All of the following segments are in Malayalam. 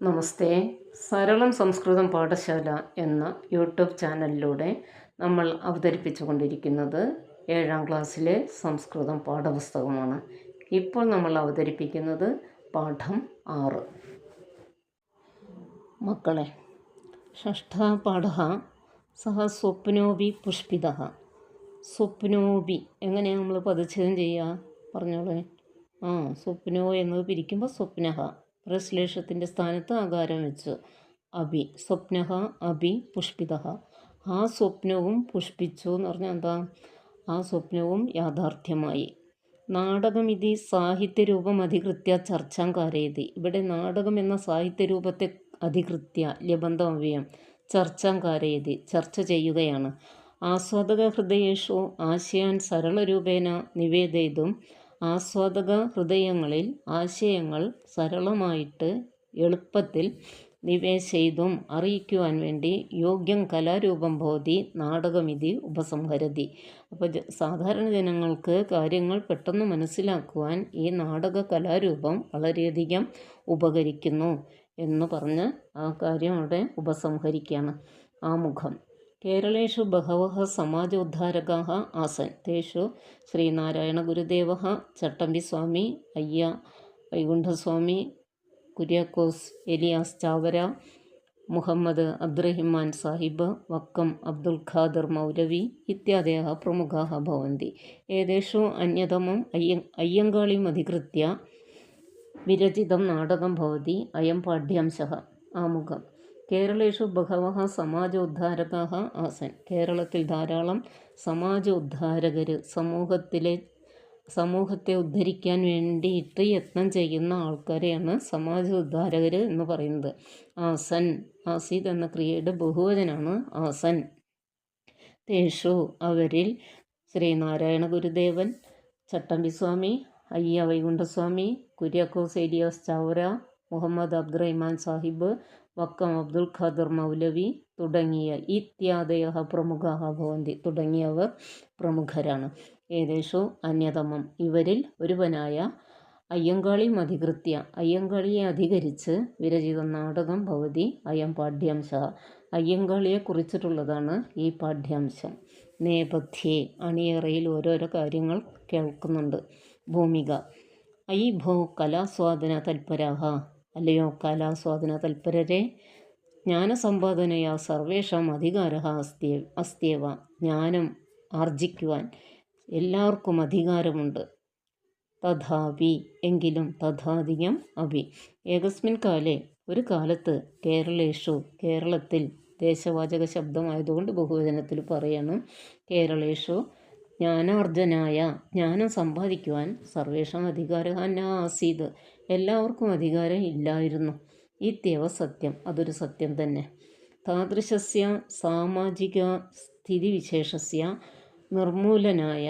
നമസ്തേ. സരളം സംസ്കൃതം പാഠശാല എന്ന യൂട്യൂബ് ചാനലിലൂടെ നമ്മൾ അവതരിപ്പിച്ചുകൊണ്ടിരിക്കുന്നത് 7ാം ക്ലാസ്സിലെ സംസ്കൃതം പാഠപുസ്തകമാണ്. ഇപ്പോൾ നമ്മൾ അവതരിപ്പിക്കുന്നത് പാഠം 6. മക്കളെ, ഷഷ്ഠഃ പാഠഃ സഹ സ്വപ്നോപി പുഷ്പിതഃ. സ്വപ്നോപി എങ്ങനെയാണ് നമ്മൾ പദച്ഛേദം ചെയ്യുക? പറഞ്ഞോളേ. സ്വപ്നോ എന്നത് പിരിക്കുമ്പോൾ സ്വപ്നഃ, പ്രശ്ലേഷത്തിൻ്റെ സ്ഥാനത്ത് ആകാരം വെച്ചു. അഭി, സ്വപ്നഃ അഭി പുഷ്പിതഃ. ആ സ്വപ്നവും പുഷ്പിച്ചു എന്ന് പറഞ്ഞാൽ എന്താ? ആ സ്വപ്നവും യാഥാർത്ഥ്യമായി. നാടകമിതി സാഹിത്യരൂപം അധികൃത്യ ചർച്ചാം കാരയതി. ഇവിടെ നാടകം എന്ന സാഹിത്യരൂപത്തെ അധികൃത്യ ലബന്ധം അവ്യയം ചർച്ചാം കാരയതി, ചർച്ച ചെയ്യുകയാണ്. ആസ്വാദക ഹൃദയേഷു ആശയാൻ സരളരൂപേണ നിവേദയിതും. ആസ്വാദക ഹൃദയങ്ങളിൽ ആശയങ്ങൾ സരളമായിട്ട് എളുപ്പത്തിൽ നിവേശയിതും അറിയിക്കുവാൻ വേണ്ടി യോഗ്യം കലാരൂപം ഭവതി നാടകമിതി ഉപസംഹരതി. അപ്പോൾ സാധാരണ ജനങ്ങൾക്ക് കാര്യങ്ങൾ പെട്ടെന്ന് മനസ്സിലാക്കുവാൻ ഈ നാടക കലാരൂപം വളരെയധികം ഉപകരിക്കുന്നു എന്ന് പറഞ്ഞ് ആ കാര്യം അവിടെ ഉപസംഹരിക്കുകയാണ്. ആമുഖം. കേരളേഷു ബഹവഃ സമാജോദ്ധാരകാः ആസൻ. തേഷു ശ്രീനാരായണ ഗുരുദേവः, ചട്ടമ്പിസ്വാമി, അയ്യ വൈകുണ്ഠസ്വാമി, കുര്യാക്കോസ് എലിയാസ് ചാവര, മുഹമ്മദ് അബ്ദുറഹിമാൻ സാഹിബ്, വക്കം അബ്ദുൽ ഖാദർ മൗലവി ഇത്യാദയः പ്രമുഖാः ഭവന്തി. ഏതേഷു അന്യതമം അയ്യങ്കാളിം അധികൃത്യ വിരചിതം നാടകം ഭവതി. അയം പാഠ്యాంശഃ. ആമുഖം. കേരളേഷു ബഹവഃ സമാജോദ്ധാരകാः ആസൻ. കേരളത്തിൽ ധാരാളം സമാജോദ്ധാരകർ, സമൂഹത്തെ ഉദ്ധരിക്കാൻ വേണ്ടിയിട്ട് യത്നം ചെയ്യുന്ന ആൾക്കാരെയാണ് സമാജോദ്ധാരകർ എന്ന് പറയുന്നത്. ആസൻ, ആസീത് എന്ന ക്രിയയുടെ ബഹുവചനാണ് ആസൻ. തേഷു അവരിൽ ശ്രീനാരായണ ഗുരുദേവൻ, ചട്ടമ്പിസ്വാമി, അയ്യ വൈകുണ്ഠസ്വാമി, കുര്യാക്കോസ് എലിയാസ് ചാവര, മുഹമ്മദ് അബ്ദുറഹിമാൻ സാഹിബ്, വക്കം അബ്ദുൽ ഖാദർ മൗലവി തുടങ്ങിയ ഇത്യാദയഃ പ്രമുഖാः ഭവന്തി, തുടങ്ങിയവർ പ്രമുഖരാണ്. ഏതേഷു അന്യതമം, ഇവരിൽ ഒരുവനായ അയ്യങ്കാളിയും അധികൃത്യ, അയ്യങ്കാളിയെ അധികരിച്ച് വിരചിത നാടകം ഭവതി. അയം പാഠ്యాంശഃ. അയ്യങ്കാളിയെ കുറിച്ചിട്ടുള്ളതാണ് ഈ പാഠ്యాంശം. നേപഥ്യേ, അണിയറയിൽ ഓരോരോ കാര്യങ്ങൾ കേൾക്കുന്നുണ്ട്. ഭൂമിക. ഐ ഭോ കലാസ്വാദന തൽപരാः. അല്ലയോ കലാസ്വാദന തൽപരരെ, ജ്ഞാനസമ്പാദനയാ സർവേഷാം അധികാരഃ അസ്ത്യവ. ജ്ഞാനം ആർജിക്കുവാൻ എല്ലാവർക്കും അധികാരമുണ്ട്. തഥാപി, എങ്കിലും, തഥാധികം അഭി, ഏകസ്മിൻ കാലേ, ഒരു കാലത്ത്, കേരളേഷു, കേരളത്തിൽ, ദേശവാചക ശബ്ദമായതുകൊണ്ട് ബഹുവചനത്തിൽ പറയണം. കേരളേഷു ജ്ഞാനാർജനായ, ജ്ഞാനം സമ്പാദിക്കുവാൻ, സർവേഷാം അധികാരഃ ന ആസീത്, എല്ലാവർക്കും അധികാരം ഇല്ലായിരുന്നു. ഇത്യവ സത്യം, അതൊരു സത്യം തന്നെ. താദൃശസ്യ സാമാജിക സ്ഥിതിവിശേഷസ്യ നിർമൂലനായ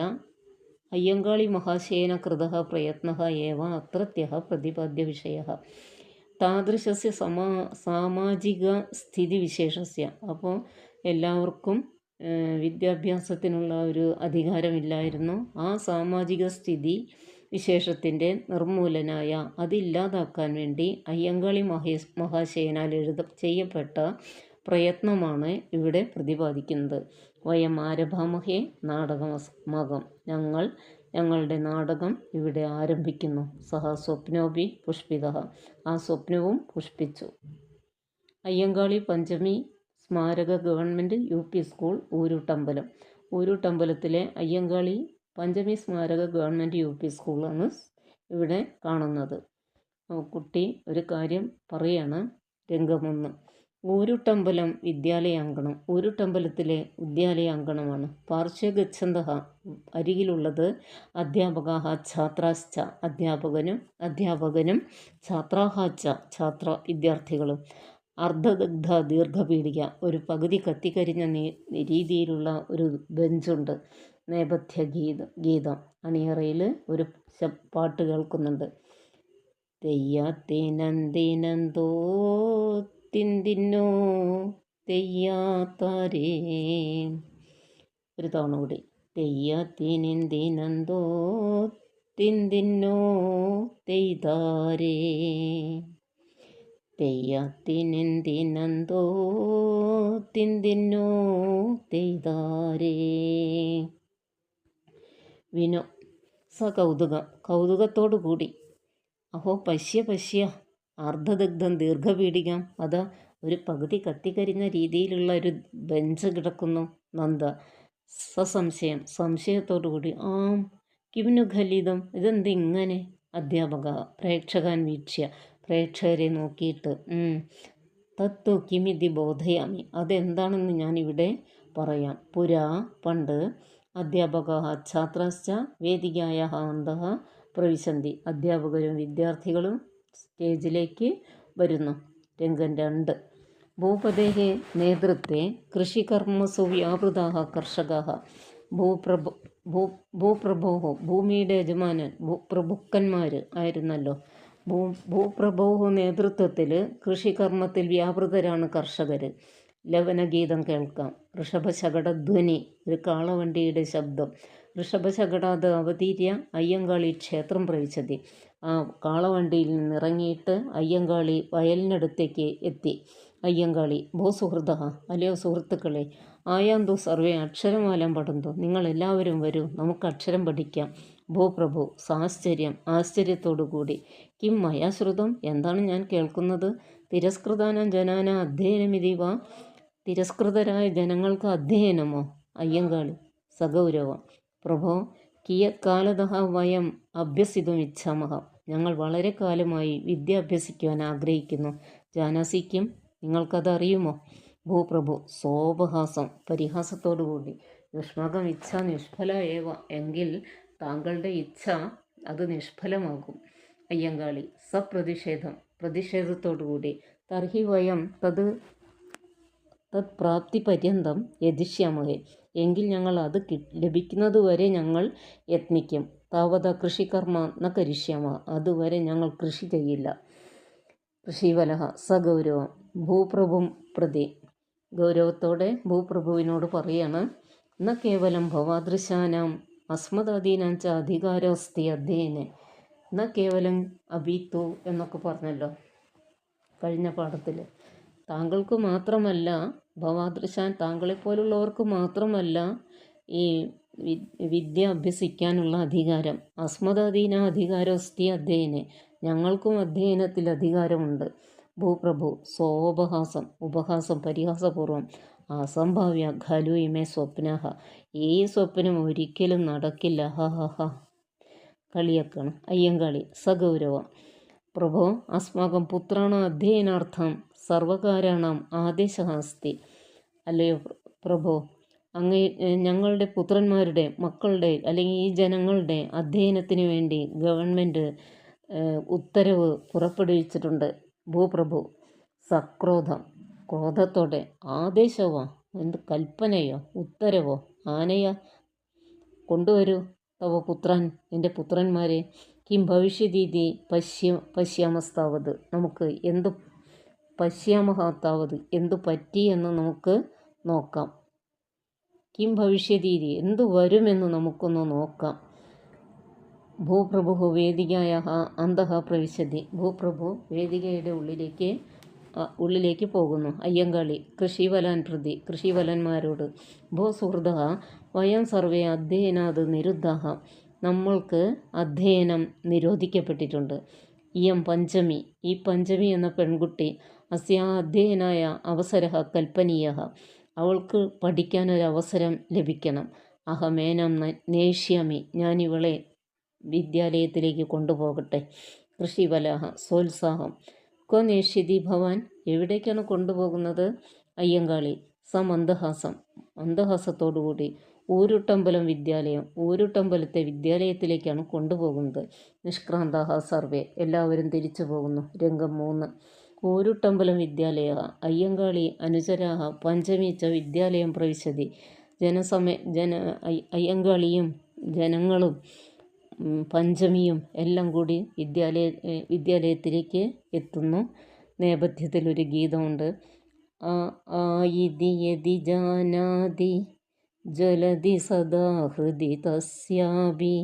അയ്യങ്കാളി മഹാശയേന കൃതഃ പ്രയത്നഃ ഏവ അത്രത്യഃ പ്രതിപാദ്യ വിഷയഃ. താദൃശസ്യ സാമാജിക സ്ഥിതിവിശേഷസ്യ, അപ്പോൾ എല്ലാവർക്കും വിദ്യാഭ്യാസത്തിനുള്ള ഒരു അധികാരമില്ലായിരുന്നു. ആ സാമാജിക സ്ഥിതി വിശേഷത്തിൻ്റെ നിർമൂലനായ, അതില്ലാതാക്കാൻ വേണ്ടി അയ്യങ്കാളി മഹാശയനാൽ ചെയ്യപ്പെട്ട പ്രയത്നമാണ് ഇവിടെ പ്രതിപാദിക്കുന്നത്. വയം ആരഭാമഹേ നാടകമകം. ഞങ്ങളുടെ നാടകം ഇവിടെ ആരംഭിക്കുന്നു. സഹ സ്വപ്നോപി പുഷ്പിതഃ. ആ സ്വപ്നവും പുഷ്പിച്ചു. Ayyankali Panchami Smaraka government UP school, Uruttambalam. ഊരൂട്ടമ്പലത്തിലെ അയ്യങ്കാളി പഞ്ചമി സ്മാരക ഗവൺമെൻറ് UP സ്കൂളാണ് ഇവിടെ കാണുന്നത്. കുട്ടി ഒരു കാര്യം പറയാണ്. രംഗം 1. ഊരുട്ടമ്പലം വിദ്യാലയാങ്കണം. ഊരുട്ടമ്പലത്തിലെ വിദ്യാലയാങ്കണമാണ്. പാർശ്വേ ഗച്ഛന്തഃ, അരികിലുള്ളത്, അധ്യാപകാഃ ഛാത്രാശ്ച, അധ്യാപകനും ഛാത്രാഃ ച, വിദ്യാർത്ഥികളും. അർദ്ധദഗ്ധ ദീർഘപീഠിക, ഒരു പകുതി കത്തിക്കരിഞ്ഞ രീതിയിലുള്ള ഒരു ബെഞ്ചുണ്ട്. നേപഥ്യ ഗീതം, അണിയറയിൽ ഒരു പാട്ട് കേൾക്കുന്നുണ്ട്. തെയ്യാത്തേനന്തിനന്തോ തിന്തിന്നോ തെയ്യാത്താരേ. ഒരു തവണ കൂടി. തെയ്യാത്തേനെന്തിനന്തോ തിന്തിന്നോ തെയ്താരേ. തെയ്യത്തിനെന്തിനന്തോ തിന്തിന്നോ തെയ്താരേ. വിനോ കൗതുകം, കൗതുകത്തോടു കൂടി. അഹോ പശ്യ പശ്യ അർദ്ധദഗ്ധം ദീർഘപീഠികം. അതാ ഒരു പകുതി കത്തിക്കരിഞ്ഞ രീതിയിലുള്ള ഒരു ബെഞ്ച് കിടക്കുന്നു. നന്ദ സസംശയം, സംശയത്തോടു കൂടി. ആം കിംനു ഖലിതം, ഇതെന്തിങ്ങനെ? അധ്യാപക പ്രേക്ഷകാൻ വീക്ഷ്യ, പ്രേക്ഷകരെ നോക്കിയിട്ട്. തത്തു കിമിതി ബോധയാമി, അതെന്താണെന്ന് ഞാനിവിടെ പറയാം. പുരാ പണ്ട് അധ്യാപക ഛാത്രാശ്ച വേദികായാः അന്തഃ പ്രവിശന്തി, അധ്യാപകരും വിദ്യാർത്ഥികളും സ്റ്റേജിലേക്ക് വരുന്നു. രംഗം 2. ഭൂപതേः നേതൃത്വേ കൃഷികർമ്മസു വ്യാപൃതാः കർഷകാः. ഭൂപ്രഭോः, ഭൂമിയുടെ യജമാനൻ, പ്രഭുക്കന്മാർ ആയിരുന്നല്ലോ. ഭൂപ്രഭോः നേതൃത്വത്തിൽ കൃഷികർമ്മത്തിൽ വ്യാപൃതരാണ് കർഷകർ. ലവനഗീതം കേൾക്കാം. ഋഷഭശകടധ്വനി, ഒരു കാളവണ്ടിയുടെ ശബ്ദം. ഋഷഭശകടാത് അവതീര്യ അയ്യങ്കാളി ക്ഷേത്രം പ്രവിശതി, ആ കാളവണ്ടിയിൽ നിന്നിറങ്ങിയിട്ട് അയ്യങ്കാളി വയലിനടുത്തേക്ക് എത്തി. അയ്യങ്കാളി ഭോ സുഹൃത, അല്ലയോ സുഹൃത്തുക്കളെ, ആയാന്തു സർവേ അക്ഷരമാലം പഠന്തു, നിങ്ങളെല്ലാവരും വരൂ, നമുക്ക് അക്ഷരം പഠിക്കാം. ഭോ പ്രഭു സാശ്ചര്യം, ആശ്ചര്യത്തോടു കൂടി. കിം മയാശ്രുതം, എന്താണ് ഞാൻ കേൾക്കുന്നത്? തിരസ്കൃതാനം ജനാന അധ്യയനമിതിവ, തിരസ്കൃതരായ ജനങ്ങൾക്ക് അധ്യയനമോ? അയ്യങ്കാളി സഗൗരവം. പ്രഭോ കിയത് കാലതഃ വയം അഭ്യസിതുമിച്ഛാമഹ, ഞങ്ങൾ വളരെ കാലമായി വിദ്യ അഭ്യസിക്കുവാൻ ആഗ്രഹിക്കുന്നു. ജാനാസിക്കും, നിങ്ങൾക്കത് അറിയുമോ? ഭൂപ്രഭു സോപഹാസം, പരിഹാസത്തോടുകൂടി. യുഷ്മകം ഇച്ഛ നിഷ്ഫല ഏവ, എങ്കിൽ താങ്കളുടെ ഇച്ഛ അത് നിഷ്ഫലമാകും. അയ്യങ്കാളി സപ്രതിഷേധം, പ്രതിഷേധത്തോടുകൂടി. തർഹി വയം തത് പ്രാപ്തി പര്യന്തം യതിഷ്യാമഹേ, എങ്കിൽ ഞങ്ങൾ അത് ലഭിക്കുന്നതുവരെ ഞങ്ങൾ യത്നിക്കും. താവത കൃഷികർമ്മ ന കരിഷ്യാമ, അതുവരെ ഞങ്ങൾ കൃഷി ചെയ്യില്ല. കൃഷിവലഹ സഗൗരവം ഭൂപ്രഭും പ്രതി, ഗൗരവത്തോടെ ഭൂപ്രഭുവിനോട് പറയാണ്. ന കേവലം ഭവാദൃശാനാം അസ്മദാദീനാം ച അധികാരോസ്തി അധ്യയനെ. ന കേവലം അബീത്തു എന്നൊക്കെ പറഞ്ഞല്ലോ കഴിഞ്ഞ പാഠത്തിൽ. താങ്കൾക്ക് മാത്രമല്ല, ഭവാദൃശാൻ താങ്കളെപ്പോലുള്ളവർക്ക് മാത്രമല്ല ഈ വിദ്യ അഭ്യസിക്കാനുള്ള അധികാരം. അസ്മദാദീന അധികാരോസ്തി അധ്യയനെ, ഞങ്ങൾക്കും അധ്യയനത്തിൽ അധികാരമുണ്ട്. ഭൂപ്രഭു സോപഹാസം, ഉപഹാസം, പരിഹാസപൂർവം. അസംഭാവ്യ ഖലു ഇമേ സ്വപ്നഹ, ഈ സ്വപ്നം ഒരിക്കലും നടക്കില്ല. ഹ ഹ ഹ, കളിയാക്കണം. അയ്യങ്കാളി സഗൗരവം. പ്രഭോ അസ്മാകം പുത്രാണ അധ്യയനാർത്ഥം സർവകാരാണാം ആദേശഃ അസ്തി. അല്ലയോ പ്രഭോ, ഞങ്ങളുടെ പുത്രന്മാരുടെ, മക്കളുടെ, അല്ലെങ്കിൽ ഈ ജനങ്ങളുടെ അധ്യയനത്തിന് വേണ്ടി ഗവൺമെൻറ് ഉത്തരവ് പുറപ്പെടുവിച്ചിട്ടുണ്ട്. ഭൂപ്രഭു സക്രോധം, ക്രോധത്തോടെ. ആദേശവോ, എന്ത് കൽപ്പനയോ ഉത്തരവോ? ആനയ കൊണ്ടുവരൂ. തവ പുത്രൻ, നിൻ്റെ പുത്രന്മാരെ. കിം ഭവിഷ്യതീതി പശ്യാമസ്താവത്, നമുക്ക് എന്ത് പശ്യാമഹത്താവത്, എന്തു പറ്റി എന്ന് നമുക്ക് നോക്കാം. കിം ഭവിഷ്യതീതി, എന്തു വരുമെന്ന് നമുക്കൊന്ന് നോക്കാം. ഭൂപ്രഭു വേദികായാः അന്തഃ പ്രവിശതി, ഭൂപ്രഭു വേദികയുടെ ഉള്ളിലേക്ക് പോകുന്നു. അയ്യങ്കാളി കൃഷിവലാൻ പ്രതി, കൃഷിവലന്മാരോട്. ഭോ സുഹൃദ വയം സർവേ അധ്യയനാത് നിരുദ്ധാഃ, നമ്മൾക്ക് അധ്യയനം നിരോധിക്കപ്പെട്ടിട്ടുണ്ട്. ഇയം പഞ്ചമി, ഈ പഞ്ചമി എന്ന പെൺകുട്ടി. അസ്യാ അധ്യയനായ അവസരഃ കൽപ്പനീയഃ, അവൾക്ക് പഠിക്കാനൊരവസരം ലഭിക്കണം. അഹമേനം നേഷ്യാമി, ഞാനിവളെ വിദ്യാലയത്തിലേക്ക് കൊണ്ടുപോകട്ടെ. കൃഷിവലഹ സോത്സാഹം. ക്വ നേഷ്യതി ഭവാൻ, എവിടേക്കാണ് കൊണ്ടുപോകുന്നത്? അയ്യങ്കാളി സമന്ദഹാസം, മന്ദഹാസത്തോടുകൂടി. ഊരുട്ടമ്പലം വിദ്യാലയം, ഊരുട്ടമ്പലത്തെ വിദ്യാലയത്തിലേക്കാണ് കൊണ്ടുപോകുന്നത്. നിഷ്ക്രാന്താഹ സർവേ, എല്ലാവരും തിരിച്ചു പോകുന്നു. രംഗം 3. ഊരുട്ടമ്പലം വിദ്യാലയ അയ്യങ്കാളി അനുചരാഹ പഞ്ചമി ച വിദ്യാലയം പ്രവിശതി, അയ്യങ്കാളിയും ജനങ്ങളും പഞ്ചമിയും എല്ലാം കൂടി വിദ്യാലയത്തിലേക്ക് എത്തുന്നു. നേപഥ്യത്തിലൊരു ഗീതമുണ്ട്. ആയിതി യതി ജാനാതി ജ്വലതി സദാ ഹൃദി തസ്യാഭി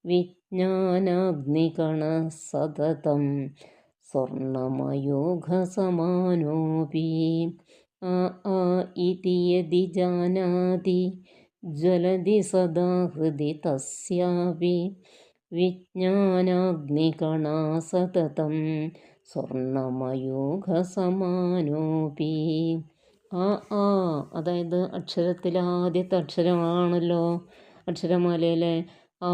വിജ്ഞാനാഗ്നികണ സതതം സ്വർണമയൂഖസമാനോപി ആ ആ ഇതി യദി ജാനാതി ജ്വലതി സദാ ഹൃദി തസ്യാപി വിജ്ഞാനാഗ്നികണാ സതതം സ്വർണമയൂഖസമാനോപി. ആ ആ അതായത് അക്ഷരത്തിലെ ആദ്യത്തെ അക്ഷരമാണല്ലോ അക്ഷരമാലയിലെ ആ.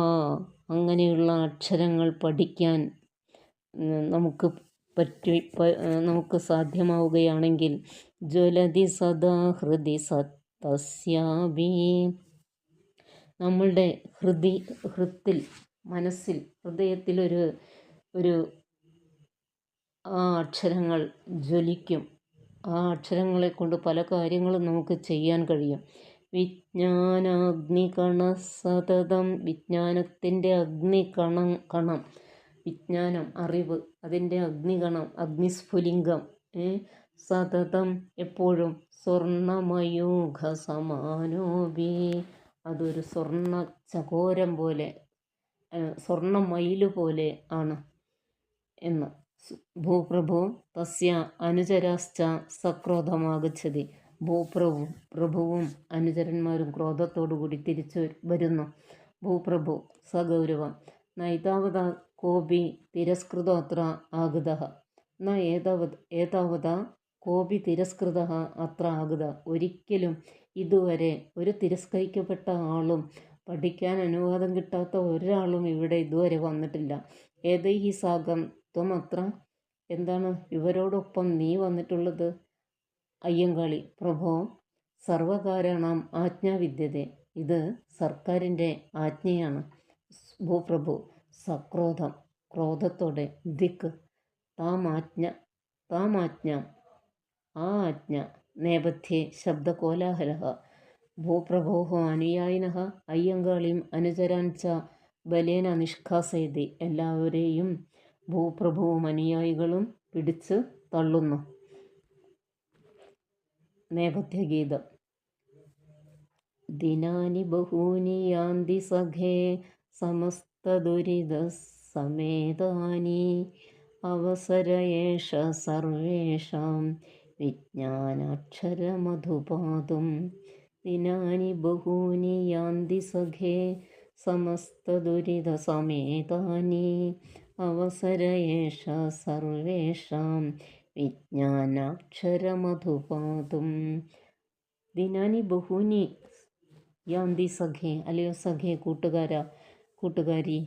അങ്ങനെയുള്ള അക്ഷരങ്ങൾ പഠിക്കാൻ നമുക്ക് നമുക്ക് സാധ്യമാവുകയാണെങ്കിൽ ജ്വലതി സദാ ഹൃദി തസ്യാപി, നമ്മളുടെ ഹൃത്തിൽ മനസ്സിൽ ഹൃദയത്തിലൊരു ആ അക്ഷരങ്ങൾ ജ്വലിക്കും. ആ അക്ഷരങ്ങളെ കൊണ്ട് പല കാര്യങ്ങളും നമുക്ക് ചെയ്യാൻ കഴിയും. വിജ്ഞാനാഗ്നികണ സതതം, വിജ്ഞാനത്തിൻ്റെ കണം വിജ്ഞാനം അറിവ്, അതിൻ്റെ അഗ്നികണം അഗ്നിസ്ഫുലിംഗം സതതം എപ്പോഴും സ്വർണമയൂഖസമാനോപി, അതൊരു സ്വർണ്ണ ചകോരം പോലെ സ്വർണ്ണമയില് പോലെ ആണ് എന്ന്. ഭൂപ്രഭു തസ്യ അനുചരാശ്ച സക്രോധമാഗച്ഛതി, ഭൂപ്രഭുവും അനുചരന്മാരും ക്രോധത്തോടുകൂടി തിരിച്ചു വരുന്നു. ഭൂപ്രഭു സഗൗരവം നൈതാവത കോപി തിരസ്കൃതോത്ര ആഗതഃ, ന ഏതാവത കോപി തിരസ്കൃത അത്ര ആഗത, ഒരിക്കലും ഇതുവരെ ഒരു തിരസ്കരിക്കപ്പെട്ട ആളും പഠിക്കാൻ അനുവാദം കിട്ടാത്ത ഒരാളും ഇവിടെ ഇതുവരെ വന്നിട്ടില്ല. ഏതൈഹി സാഗം ത്വമത്ര, എന്താണ് ഇവരോടൊപ്പം നീ വന്നിട്ടുള്ളത്? അയ്യങ്കാളി പ്രഭോ സർവകാരണം ആജ്ഞാവിദ്യതേ, ഇത് സർക്കാരിൻ്റെ ആജ്ഞയാണ്. ഭൂപ്രഭു സക്രോധം ക്രോധത്തോടെ ദിക്ക് താമാജ്ഞ ആ ആജ്ഞ നേപഥ്യേ ശബ്ദകോലാഹലഃ, ഭൂപ്രഭോः അനുയായിനഃ അയ്യങ്കാളിയും അനുചരാൻ ച ബലേന നിഷ്കാസയതി, എല്ലാവരെയും ഭൂപ്രഭുവും അനുയായികളും പിടിച്ച് തള്ളുന്നു. നേപഥ്യഗീതം. ദിനാനി ബഹൂനി യാന്തി സഖേ സമസ്തദുരിതസമേതാനി, അവസര ഏഷ സർവേഷാം വിജ്ഞാനാക്ഷരമധുപാതും. ദിനാനി ബഹൂനി യാന്തി സഖേ സമസ്തദുരിതസമേതാനി, അവസര ഏഷ സർവേഷാം വിജ്ഞാനാക്ഷരമധുപാതും. ദിനാനി ബഹൂനി യാന്തി സഖേ, അല്ലയോ സഖേ കൂട്ടുകാരി,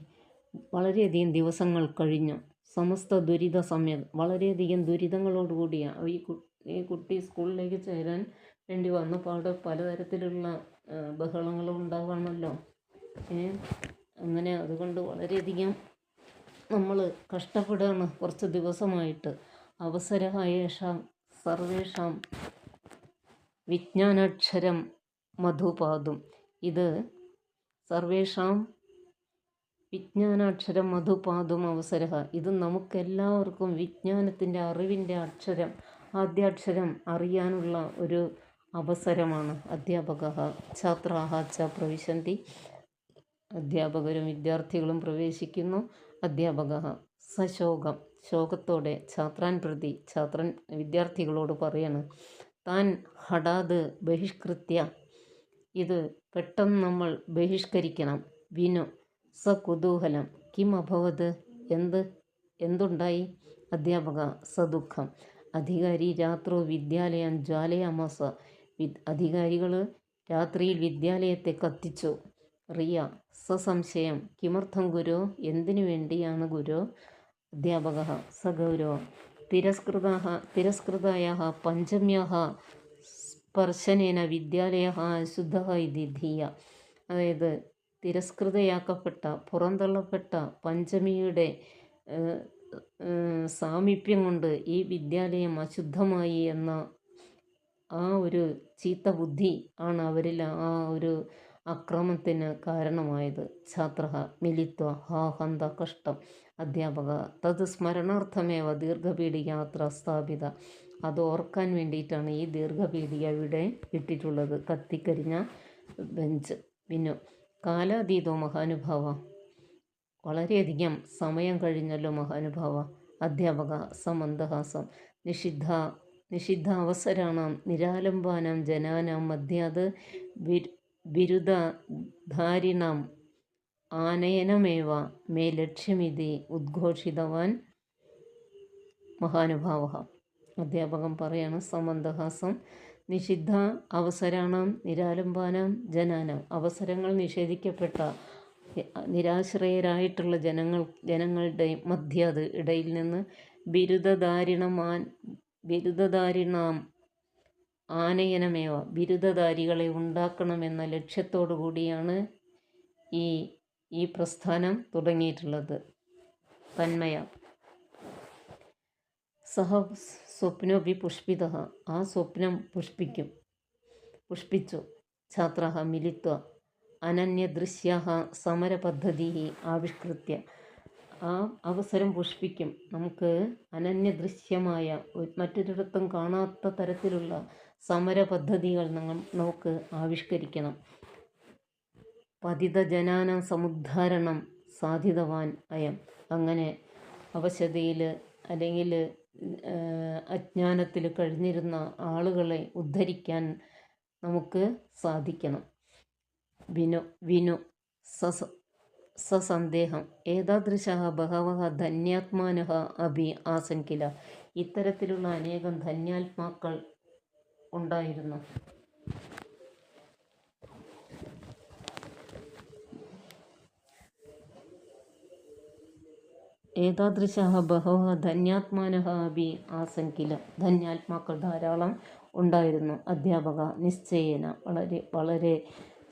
വളരെയധികം ദിവസങ്ങൾ കഴിഞ്ഞു. സമസ്ത ദുരിത സമയം, വളരെയധികം ദുരിതങ്ങളോടുകൂടിയാണ് ഈ കുട്ടി സ്കൂളിലേക്ക് ചേരാൻ വേണ്ടി വന്നപാട് പലതരത്തിലുള്ള ബഹളങ്ങളും ഉണ്ടാവുകയാണല്ലോ. അങ്ങനെ അതുകൊണ്ട് വളരെയധികം നമ്മൾ കഷ്ടപ്പെടുകയാണ് കുറച്ച് ദിവസമായിട്ട്. അവസരയേഷാം സർവേഷാം വിജ്ഞാനാക്ഷരം മധുപാതും, ഇത് സർവേഷാം വിജ്ഞാനാക്ഷരം മധുപാതും അവസര, ഇത് നമുക്കെല്ലാവർക്കും വിജ്ഞാനത്തിൻ്റെ അറിവിൻ്റെ അക്ഷരം ആദ്യാക്ഷരം അറിയാനുള്ള ഒരു അവസരമാണ്. അധ്യാപകः ഛാത്രാः ച പ്രവിശന്തി, അധ്യാപകരും വിദ്യാർത്ഥികളും പ്രവേശിക്കുന്നു. അധ്യാപകः സശോകം, ശോകത്തോടെ ഛാത്രാൻ പ്രതി, വിദ്യാർത്ഥികളോട് പറയാണ്. താൻ ഹഠാത് ബഹിഷ്കൃത്യ, ഇത് പെട്ടെന്ന് നമ്മൾ ബഹിഷ്കരിക്കണം. വിനു സകുതൂഹലം കിം അഭവത്, എന്തുണ്ടായി? അധ്യാപക സദുഃഖം അധികാരി രാത്രോ വിദ്യാലയം ജ്വാലയാമാസ, അധികാരികൾ രാത്രിയിൽ വിദ്യാലയത്തെ കത്തിച്ചു. റിയ സസംശയം കിമർത്ഥം ഗുരോ, എന്തിനു വേണ്ടിയാണ് ഗുരോ? അധ്യാപക സഗൗരവം തിരസ്കൃതായാः പഞ്ചമ്യാः സ്പർശനേന വിദ്യാലയः അശുദ്ധः ഇതി ധിയ, അതായത് തിരസ്കൃതയാക്കപ്പെട്ട പുറന്തള്ളപ്പെട്ട പഞ്ചമിയുടെ സാമീപ്യം കൊണ്ട് ഈ വിദ്യാലയം അശുദ്ധമായി എന്ന ആ ഒരു ചീത്ത ബുദ്ധി ആണ് അവരിൽ ആ ഒരു അക്രമത്തിന് കാരണമായത്. ഛാത്ര മിലിത്വ ഹാ ഹന്ത കഷ്ടം. അധ്യാപക തത് സ്മരണാർത്ഥമേവ ദീർഘപീഠിക അത്ര സ്ഥാപിത, അത് ഓർക്കാൻ വേണ്ടിയിട്ടാണ് ഈ ദീർഘപീഠിക ഇവിടെ ഇട്ടിട്ടുള്ളത്, കത്തിക്കരിഞ്ഞ ബെഞ്ച്. പിന്നെ കാലാതീതോ മഹാനുഭാവ, വളരെയധികം സമയം കഴിഞ്ഞല്ലോ മഹാനുഭാവ. അധ്യാപക സമന്തഹാസം നിഷിദ്ധാവസരാണാം നിരാലംബാനാം ജനാനാം മധ്യാത് ബിരുദധാരിണാം ആനയനമേവ മേ ലക്ഷ്യമിതി ഉദ്ഘോഷിതവാൻ മഹാനുഭാവ. അധ്യാപകൻ പറയാണ്, സമന്തഹാസം നിഷിദ്ധ അവസരാണാം നിരാലംബാനാം ജനാനാം, അവസരങ്ങൾ നിഷേധിക്കപ്പെട്ട നിരാശ്രയരായിട്ടുള്ള ജനങ്ങളുടെ മധ്യത് ഇടയിൽ നിന്ന് ബിരുദധാരിണാം ആനയനമേവ, ബിരുദധാരികളെ ഉണ്ടാക്കണമെന്ന ലക്ഷ്യത്തോടു കൂടിയാണ് ഈ പ്രസ്ഥാനം തുടങ്ങിയിട്ടുള്ളത്. തന്മയ സഹ സ്വപ്നോപി പുഷ്പിത, ആ സ്വപ്നം പുഷ്പിച്ചു. ഛാത്ര മിലിത്വ അനന്യദൃശ്യ സമരപദ്ധതി ആവിഷ്കൃത്യ, ആ അവസരം പുഷ്പിക്കും. നമുക്ക് അനന്യദൃശ്യമായ മറ്റൊരിടത്തും കാണാത്ത തരത്തിലുള്ള സമരപദ്ധതികൾ നമുക്ക് ആവിഷ്കരിക്കണം. പതിതജനാന സമുദ്ധാരണം സാധിതവാൻ അയം, അങ്ങനെ അവശതയിൽ അല്ലെങ്കിൽ അജ്ഞാനത്തിൽ കഴിഞ്ഞിരുന്ന ആളുകളെ ഉദ്ധരിക്കാൻ നമുക്ക് സാധിക്കണം. വിനു സസന്ദേഹം ഏതാദൃശ ബഹവ ധന്യാത്മാനഃ അഭി ആസൻ കില, ഇത്തരത്തിലുള്ള അനേകം ധന്യാത്മാക്കൾ ഉണ്ടായിരുന്നു. ഏതാദൃശ ബഹവ ധന്യാത്മാനഃ അഭി ആസൻ കില, ധന്യാത്മാക്കൾ ധാരാളം ഉണ്ടായിരുന്നു. അധ്യാപക നിശ്ചയേന, വളരെ വളരെ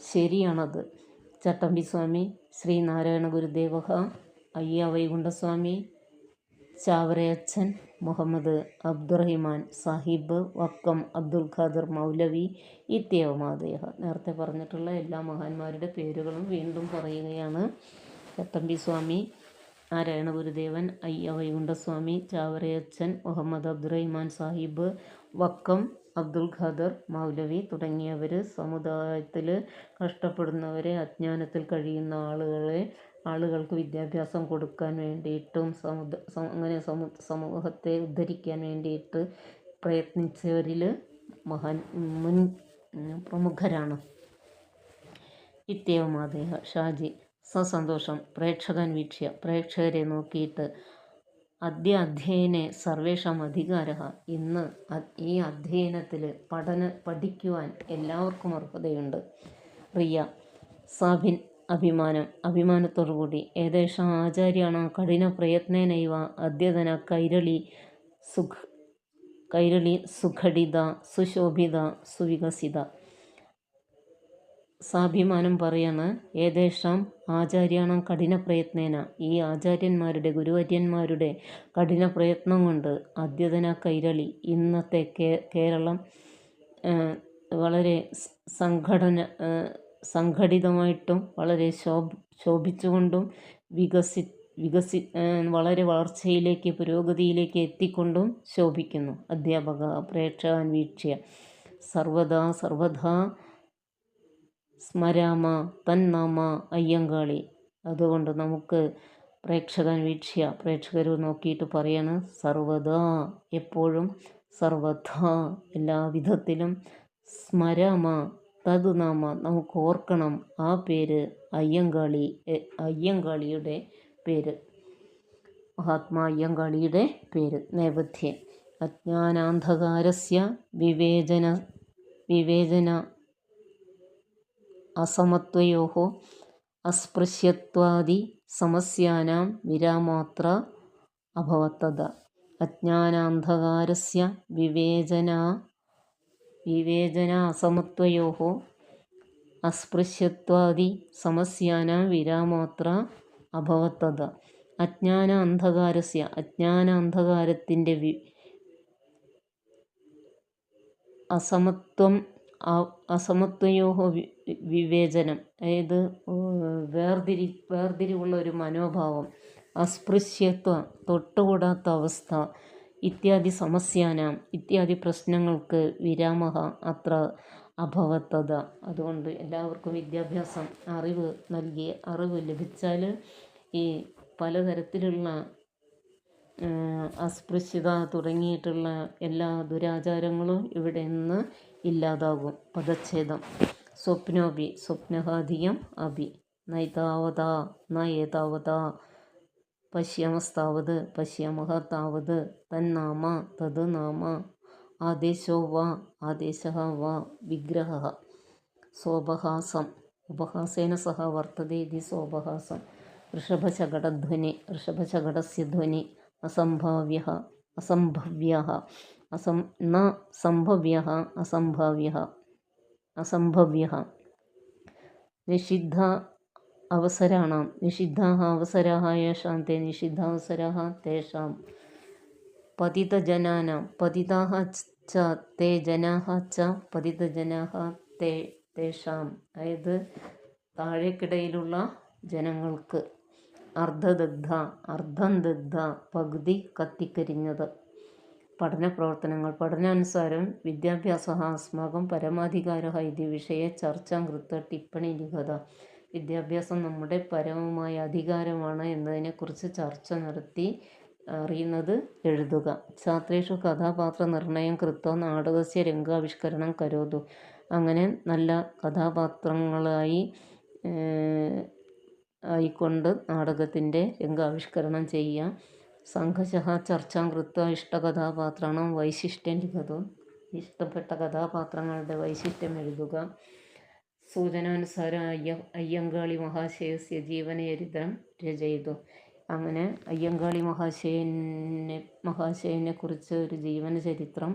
ശരിയാണത്. ചട്ടമ്പിസ്വാമി, ശ്രീനാരായണ ഗുരുദേവ, അയ്യ വൈകുണ്ഠസ്വാമി, ചാവറയച്ചൻ, മുഹമ്മദ് അബ്ദുറഹിമാൻ സാഹിബ്, വക്കം അബ്ദുൽ ഖാദർ മൗലവി ഇത്യേവമാദയ, നേരത്തെ പറഞ്ഞിട്ടുള്ള എല്ലാ മഹാന്മാരുടെ പേരുകളും വീണ്ടും പറയുകയാണ്. ചട്ടമ്പിസ്വാമി, നാരായണ ഗുരുദേവൻ, അയ്യ വൈകുണ്ഠസ്വാമി, ചാവറയച്ചൻ, മുഹമ്മദ് അബ്ദുറഹിമാൻ സാഹിബ്, വക്കം അബ്ദുൽ ഖാദർ മൗലവി തുടങ്ങിയവർ സമുദായത്തിൽ കഷ്ടപ്പെടുന്നവരെ, അജ്ഞാനത്തിൽ കഴിയുന്ന ആളുകൾക്ക് വിദ്യാഭ്യാസം കൊടുക്കാൻ വേണ്ടിയിട്ടും അങ്ങനെ സമൂഹത്തെ ഉദ്ധരിക്കാൻ വേണ്ടിയിട്ട് പ്രയത്നിച്ചവരിൽ മുൻ പ്രമുഖരാണ്. ഇത്യേവമാദയ ഷാജി സസന്തോഷം പ്രേക്ഷകൻ വീക്ഷ്യ, പ്രേക്ഷകരെ നോക്കിയിട്ട് അദ്യ അധ്യയനെ സർവേഷാം അധികാരഃ, ഇന്ന് ഈ അധ്യയനത്തിൽ പഠിക്കുവാൻ എല്ലാവർക്കും അർഹതയുണ്ട്. റിയ അഭിമാനത്തോടുകൂടി ഏതേഷാം ആചാര്യാണ കഠിന പ്രയത്നേനൈവ അദ്യതന കൈരളി സുഘടിത സുശോഭിത സുവികസിത. സാഭിമാനം പറയാണ്, ഏതേഷാം ആചാര്യാണം കഠിന പ്രയത്നേന, ഈ ആചാര്യന്മാരുടെ ഗുരുവര്യന്മാരുടെ കഠിന പ്രയത്നം കൊണ്ട് അദ്യതന കൈരളി, ഇന്നത്തെ കേരളം വളരെ സംഘടിതമായിട്ടും വളരെ ശോഭിച്ചുകൊണ്ടും വളരെ വളർച്ചയിലേക്ക് പുരോഗതിയിലേക്ക് എത്തിക്കൊണ്ടും ശോഭിക്കുന്നു. അധ്യാപക പ്രേക്ഷകൻ വീക്ഷ്യ സർവദാ സ്മരാമ തന്നാമ അയ്യങ്കാളി. അതുകൊണ്ട് നമുക്ക് പ്രേക്ഷകൻ വീക്ഷ്യ, പ്രേക്ഷകർ നോക്കിയിട്ട് പറയാണ്, സർവദാ എപ്പോഴും, സർവഥ എല്ലാ വിധത്തിലും, സ്മരാമ തത് നാമ നമുക്ക് ഓർക്കണം ആ പേര്, അയ്യങ്കാളിയുടെ പേര്, മഹാത്മാ അയ്യങ്കാളിയുടെ പേര്. നേപഥ്യേ അജ്ഞാനാന്ധകാരസ്യ വിവേചന അസമത്വയോഃ അസ്പൃശ്യത്വാദി സമസ്യാനാം വിരാമോത്ര അഭവത്തത. അജ്ഞാനാന്ധകാരസ്യ വിവേചന അസമത്വയോഃ അസ്പൃശ്യത്വാദി സമസ്യാനാം വിരാമോത്ര അഭവത്തത. അജ്ഞാനാന്ധകാരത്തിൻ്റെ അസമത്വയോഃ വിവേചനം, അതായത് വേർതിരിവുള്ള ഒരു മനോഭാവം, അസ്പൃശ്യത്വം തൊട്ടുകൂടാത്ത അവസ്ഥ, ഇത്യാദി സമസ്യാനാം ഇത്യാദി പ്രശ്നങ്ങൾക്ക് വിരാമഃ അത്ര അഭവത്തത. അതുകൊണ്ട് എല്ലാവർക്കും വിദ്യാഭ്യാസം, അറിവ് ലഭിച്ചാൽ ഈ പലതരത്തിലുള്ള അസ്പൃശ്യത തുടങ്ങിയിട്ടുള്ള എല്ലാ ദുരാചാരങ്ങളും ഇവിടെ നിന്ന് ഇല്ലാതാകും. പദച്ഛേദം. സ്വപ്നോപി സ്വപ്നഹാധികം അഭി നൈതാവതാ ന ഏതാവതാ പശ്യാമസ്താവത് പശ്യാമഹ താവത് തന്നാമ തത് നാമ ആദേശോ വാ ആദേശഃ വാ വിഗ്രഹഃ. സോപഹാസം. ഉപഹാസേന സഹ വർത്തതേ ഇതി സോപഹാസം. ഋഷഭശകടധ്വനി. ഋഷഭശകടസ്യ ധ്വനി. അസംഭാവ്യഃ അസംഭവ്യഃ ന സംഭവ്യഃ അസംഭാവ്യഃ അസംഭവ്യഃ. നിഷിദ്ധ അവസരാണാം നിഷിദ്ധാഃ അവസരാः യേഷാം തേ നിഷിദ്ധാവസരാः തേഷാം. പതിതജനാനാം പതിതാഃ ച തേ ജനാഃ ച പതിതജനാഃ തേ തേഷാം. അതായത് താഴേക്കിടയിലുള്ള ജനങ്ങൾക്ക്. അർദ്ധദഗ്ധ അർദ്ധം ദഗ്ധ പകുതി കത്തിക്കരിഞ്ഞത്. പഠന പ്രവർത്തനങ്ങൾ. പഠനാനുസാരം വിദ്യാഭ്യാസഃ അസ്മാകം പരമാധികാരഃ ഇതി വിഷയെ ചർച്ചാം കൃത്വ ടിപ്പണി ലിഖത. വിദ്യാഭ്യാസം നമ്മുടെ പരമമായ അധികാരമാണ് എന്നതിനെക്കുറിച്ച് ചർച്ച നടത്തി അറിയുന്നത് എഴുതുക. ഛാത്രേഷു കഥാപാത്ര നിർണയം കൃത്വ നാടകസ്യ രംഗാവിഷ്കരണം കരോതു. അങ്ങനെ നല്ല കഥാപാത്രങ്ങളായി ആയിക്കൊണ്ട് നാടകത്തിൻ്റെ രംഗാവിഷ്കരണം ചെയ്യുക. സംഘശഃ ചർച്ചാം കൃത്വ ഇഷ്ടകഥാപാത്രാണാം വൈശിഷ്ട്യം ലിഖതു. ഇഷ്ടപ്പെട്ട കഥാപാത്രങ്ങളുടെ വൈശിഷ്ട്യം എഴുതുക. സൂചനാനുസാരം അയ്യങ്കാളി മഹാശയസ്യ ജീവനചരിത്രം രചയിതു. അങ്ങനെ അയ്യങ്കാളി മഹാശയനെ കുറിച്ച് ഒരു ജീവനചരിത്രം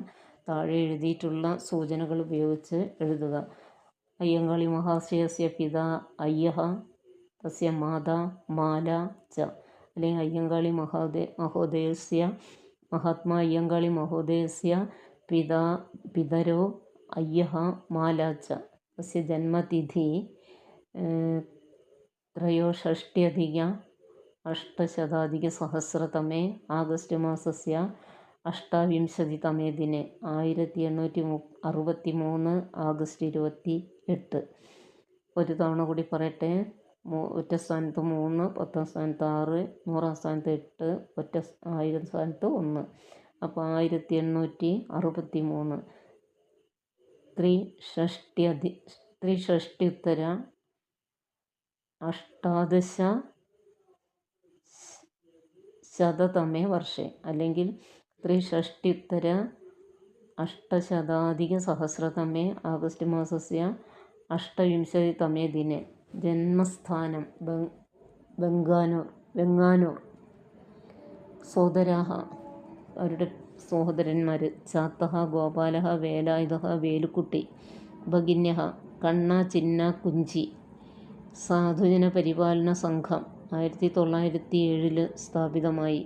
താഴെ എഴുതിയിട്ടുള്ള സൂചനകൾ ഉപയോഗിച്ച് എഴുതുക. അയ്യങ്കാളി മഹാശയസ്യ പിതാ അയ്യഃ തസ്യ മാതാ മാല ച. അല്ലെങ്കിൽ അയ്യങ്കാളി മഹോദയസ്യ മഹാത്മാ അയ്യങ്കാളി മഹോദയസ്യ പിതരോ അയ്യഃ മാല ച. തസ്യ ജന്മതിഥി 63 ആഗസ്റ്റ് മാസസ്യ 28 ദിനെ. 1863 ആഗസ്റ്റ് 28. ഒരു തവണ കൂടി പറയട്ടെ. ഒറ്റ സ്ഥാനത്ത് 3, 10ാം സ്ഥാനത്ത് 6, 100ാം സ്ഥാനത്ത് 8, 1000 സ്ഥാനത്ത് 1. അപ്പോൾ 1863. ത്രിഷഷ്ട്യുത്തര അഷ്ടാദശതമേ വർഷേ അല്ലെങ്കിൽ ത്രിഷഷ്ട്യുത്തര 800 ആഗസ്റ്റ് മാസസ്യ 28 ദിനെ. ജന്മസ്ഥാനം വെങ്ങാനൂർ. സോദരാഹ അവരുടെ സഹോദരന്മാർ. ചാത്തഃ ഗോപാലഃ വേലായുധഃ വേലുക്കുട്ടി. ഭഗിന്യഃ കണ്ണ ചിന്ന കുഞ്ചി. സാധുജന പരിപാലന സംഘം 1907 സ്ഥാപിതമായി.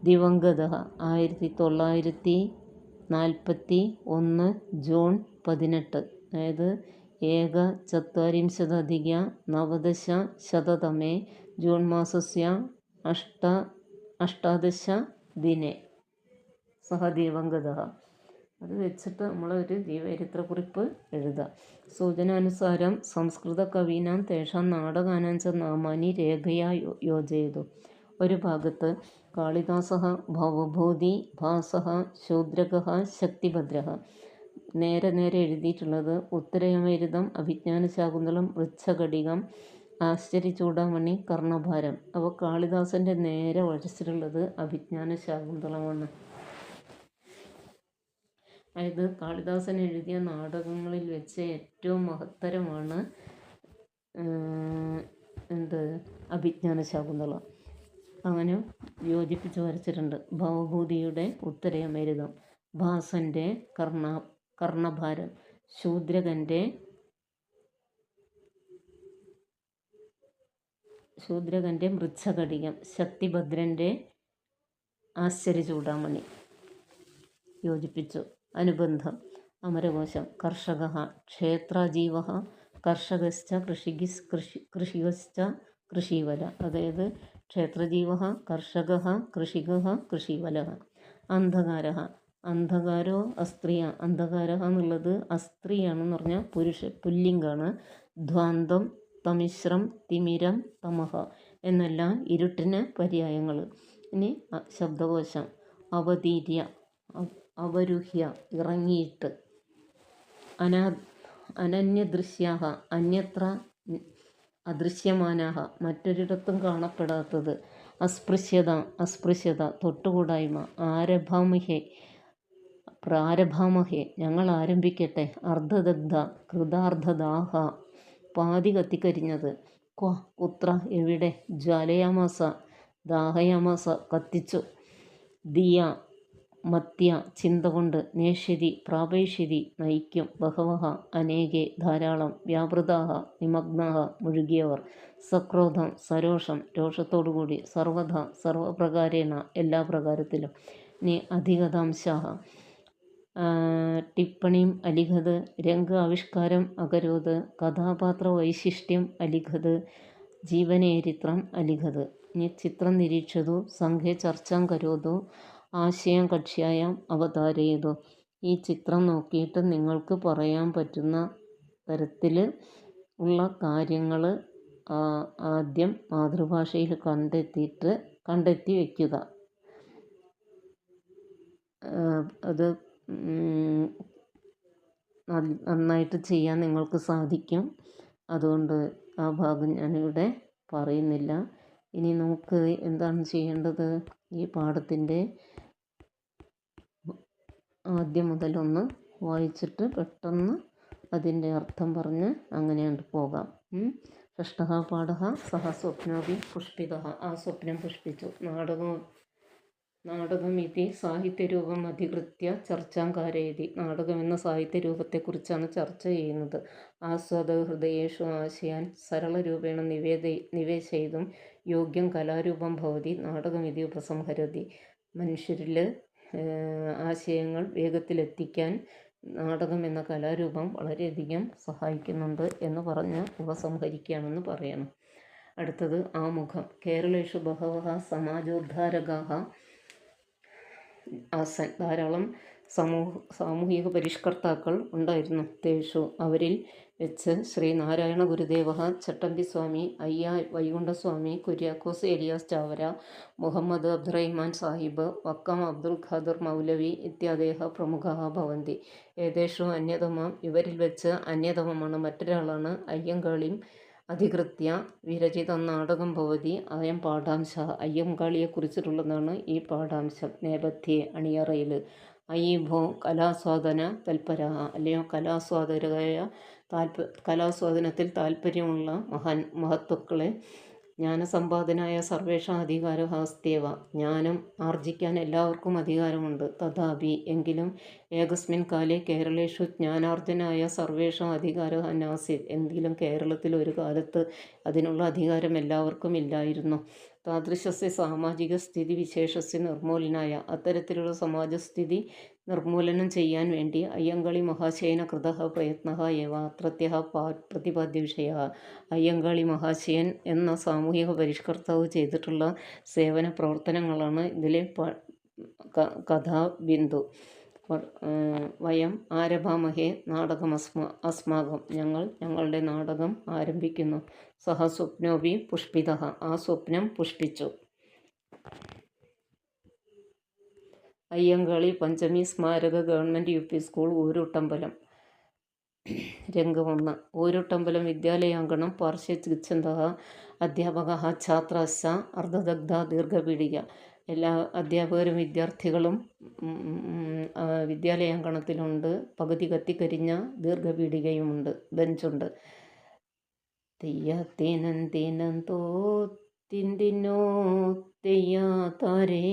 ദിവംഗതഃ 1941 ജൂൺ 18. അതായത് 1440 ജൂൺ മാസസ്യ 18 ദിനെ സഹ ദിവംഗതഃ. അത് വെച്ചിട്ട് നമ്മളൊരു ജീവചരിത്രക്കുറിപ്പ് എഴുതുക. സൂചനാനുസാരം സംസ്കൃത കവീനാം തേഷാം നാടകാനാം ച നാമാനി രേഖയാ യോജയതു. ഒരു ഭാഗത്ത് കാളിദാസഃ ഭവഭൂതി ഭാസഃ ശൂദ്രകഃ ശക്തിഭദ്രഃ. നേരെ എഴുതിയിട്ടുള്ളത് ഉത്തരയമരുതം അഭിജ്ഞാനശാകുന്തളം വൃച്ഛകടികം ആശ്ചര്യചൂടാമണി കർണഭാരം. അപ്പോൾ കാളിദാസൻ്റെ നേരെ വരച്ചിട്ടുള്ളത് അഭിജ്ഞാനശാകുന്തളമാണ്. അതായത് കാളിദാസൻ എഴുതിയ നാടകങ്ങളിൽ വെച്ച് ഏറ്റവും മഹത്തരമാണ് അഭിജ്ഞാനശാകുന്തളം. അങ്ങനെ യോജിപ്പിച്ച് വരച്ചിട്ടുണ്ട്. ഭവഭൂതിയുടെ ഉത്തരയമരുതം, ഭാസൻ്റെ കർണഭാരം, ശൂദ്രകൻ്റെ മൃച്ഛകടികം, ശക്തിഭദ്രൻ്റെ ആശ്ചര്യചൂടാമണി. യോജിപ്പിച്ചു. അനുബന്ധം. അമരകോശം. കർഷകഃ ക്ഷേത്രാജീവഃ കർഷകശ്ച കൃഷികശ്ച കൃഷിവല. അതായത് ക്ഷേത്രജീവഃ കർഷകഃ കൃഷികഃ കൃഷിവലഃ. അന്ധകാരഃ അന്ധകാരോ അസ്ത്രീയ. അന്ധകാരഃ എന്നുള്ളത് അസ്ത്രീയാണെന്ന് പറഞ്ഞാൽ പുല്ലിംഗാണ്. ധ്വാന്തം തമിശ്രം തിമിരം തമഹ എന്നെല്ലാം ഇരുട്ടിന് പര്യായങ്ങൾ. ഇനി ശബ്ദകോശം. അവതീര്യ, അവരുഹ്യ, ഇറങ്ങിയിട്ട്. അനന്യദൃശ്യാഹ, അന്യത്ര അദൃശ്യമാനാഹ, മറ്റൊരിടത്തും കാണപ്പെടാത്തത്. അസ്പൃശ്യത, തൊട്ടുകൂടായ്മ. പ്രാരഭാമഹേ, ഞങ്ങൾ ആരംഭിക്കട്ടെ. അർദ്ധദഗ്ധ, കൃതാർദ്ധദാഹ, പാതി കത്തിക്കരിഞ്ഞത്. കുത്ര, എവിടെ. ജ്വാലയാമാസ, ദാഹയാമാസ, കത്തിച്ചു. ദിയ, മത്യ, ചിന്ത കൊണ്ട്. നേഷ്യതി, പ്രാപേക്ഷ്യതി, നയിക്കും. ബഹവഹ, അനേകെ, ധാരാളം. വ്യാപൃതാഹ, നിമഗ്നാഹ, മുഴുകിയവർ. സക്രോധം, സരോഷം, രോഷത്തോടുകൂടി. സർവഥ, സർവപ്രകാരേണ, എല്ലാ പ്രകാരത്തിലും. ഇനി അധിഗതാംശാഹ. ടിപ്പണിം അലിഖത്, രംഗ ആവിഷ്കാരം അകരോത്, കഥാപാത്ര വൈശിഷ്ട്യം അലിഖത്, ജീവനേരിത്രം അലിഖത്. ഇനി ചിത്രം നിരീക്ഷതു, സംഘേ ചർച്ചാം കരോതു, ആശയം കക്ഷ്യായാം അവതാരയതു. ഈ ചിത്രം നോക്കിയിട്ട് നിങ്ങൾക്ക് പറയാൻ പറ്റുന്ന തരത്തിൽ ഉള്ള കാര്യങ്ങൾ ആദ്യം മാതൃഭാഷയിൽ കണ്ടെത്തി വയ്ക്കുക. അത് നന്നായിട്ട് ചെയ്യാൻ നിങ്ങൾക്ക് സാധിക്കും. അതുകൊണ്ട് ആ ഭാഗം ഞാനിവിടെ പറയുന്നില്ല. ഇനി നമുക്ക് എന്താണ് ചെയ്യേണ്ടത്? ഈ പാഠത്തിൻ്റെ ആദ്യം മുതലൊന്ന് വായിച്ചിട്ട് പെട്ടെന്ന് അതിൻ്റെ അർത്ഥം പറഞ്ഞ് അങ്ങനെയാണ് പോകാം. ഷഷ്ടഃ പാഠഃ സഹ സ്വപ്നോപി പുഷ്പിതഃ. ആ സ്വപ്നം പുഷ്പിച്ചു. നാടകമിതി സാഹിത്യരൂപം അധികൃത്യ ചർച്ചാം കാരയതി. നാടകം എന്ന സാഹിത്യരൂപത്തെക്കുറിച്ചാണ് ചർച്ച ചെയ്യുന്നത്. ആസ്വാദക ഹൃദയേഷു ആശയാൻ സരളരൂപേണ നിവേശയിതും യോഗ്യം കലാരൂപം ഭവതി നാടകമിതി ഉപസംഹരതി. മനുഷ്യരിൽ ആശയങ്ങൾ വേഗത്തിലെത്തിക്കാൻ നാടകം എന്ന കലാരൂപം വളരെയധികം സഹായിക്കുന്നുണ്ട് എന്ന് പറഞ്ഞ് ഉപസംഹരിക്കുകയാണെന്ന് പറയണം. അടുത്തത് ആമുഖം. കേരളേഷു ബഹവഃ സമാജോദ്ധാരകാഃ ആസൻ. ധാരാളം സാമൂഹിക പരിഷ്കർത്താക്കൾ ഉണ്ടായിരുന്നു. തേഷു, അവരിൽ വെച്ച് ശ്രീനാരായണ ഗുരുദേവ, ചട്ടമ്പിസ്വാമി, അയ്യ വൈകുണ്ഠസ്വാമി, കുര്യാക്കോസ് ഏലിയാസ് ചാവര, മുഹമ്മദ് അബ്ദുറഹിമാൻ സാഹിബ്, വക്കം അബ്ദുൽ ഖാദർ മൗലവി ഇത്യാദയഃ പ്രമുഖാഃ ഭവന്തി. ഏതേഷു അന്യതമം, ഇവരിൽ വെച്ച് അന്യതമമാണ്, മറ്റൊരാളാണ്. അയ്യങ്കാളിയും അധികൃത്യ വിരചിതം നാടകം ഭവതി അയം പാഠാംശഃ. അയ്യങ്കാളിയെക്കുറിച്ചിട്ടുള്ളതാണ് ഈ പാഠാംശം. നേപഥ്യേ, അണിയറയിൽ. അയീഭോ കലാസ്വാദന തൽപരഃ, അല്ലയോ കലാസ്വാദകരായ കലാസ്വാദനത്തിൽ താൽപ്പര്യമുള്ള മഹത്തുക്കളെ. ജ്ഞാനസമ്പാദനായ സർവേഷാം അധികാരഃ അസ്ത്യവ. ജ്ഞാനം ആർജിക്കാൻ എല്ലാവർക്കും അധികാരമുണ്ട്. തഥാപി, എങ്കിലും ഏകസ്മിൻ കാലേ കേരളേഷു ജ്ഞാനാർജനായ സർവേഷാം അധികാരഃ നാസീത്. എങ്കിലും കേരളത്തിൽ ഒരു കാലത്ത് അതിനുള്ള അധികാരം എല്ലാവർക്കും ഇല്ലായിരുന്നു. താദൃശസ്യ സാമാജിക സ്ഥിതി വിശേഷസ്യ നിർമൂലനായ, അത്തരത്തിലുള്ള സമാജസ്ഥിതി നിർമൂലനം ചെയ്യാൻ വേണ്ടി അയ്യങ്കാളി മഹാശയേന കൃതഃ പ്രയത്നഃ ഏവ അത്രത്യഃ പ്രതിപാദ്യവിഷയഃ. അയ്യങ്കാളി മഹാശയൻ എന്ന സാമൂഹിക പരിഷ്കർത്താവ് ചെയ്തിട്ടുള്ള സേവന പ്രവർത്തനങ്ങളാണ് ഇതിലെ കഥാബിന്ദു. വയം ആരഭാമഹേ നാടകം അസ്മാകം. ഞങ്ങളുടെ നാടകം ആരംഭിക്കുന്നു. സഹ സ്വപ്നോപി പുഷ്പിതഃ. ആ സ്വപ്നം പുഷ്പിച്ചു. Ayyankali Panchami Smaraka government UP school, Ooruttambalam. രംഗം 1. ഊരുട്ടമ്പലം വിദ്യാലയാങ്കണം. പാർശ്വേ ഗച്ഛന്തഃ അധ്യാപകഃ ഛാത്രാശ്ച അർദ്ധദഗ്ധ ദീർഘപീഠിക. എല്ലാ അധ്യാപകരും വിദ്യാർത്ഥികളും വിദ്യാലയാങ്കണത്തിലുണ്ട്. പകുതി കത്തിക്കരിഞ്ഞ ദീർഘപീഠികയുമുണ്ട്, ബെഞ്ചുണ്ട്. തെയ്യാത്തേനന്തേനന്തോ തിന്തിന്നോ തെയ്യാത്താരേ,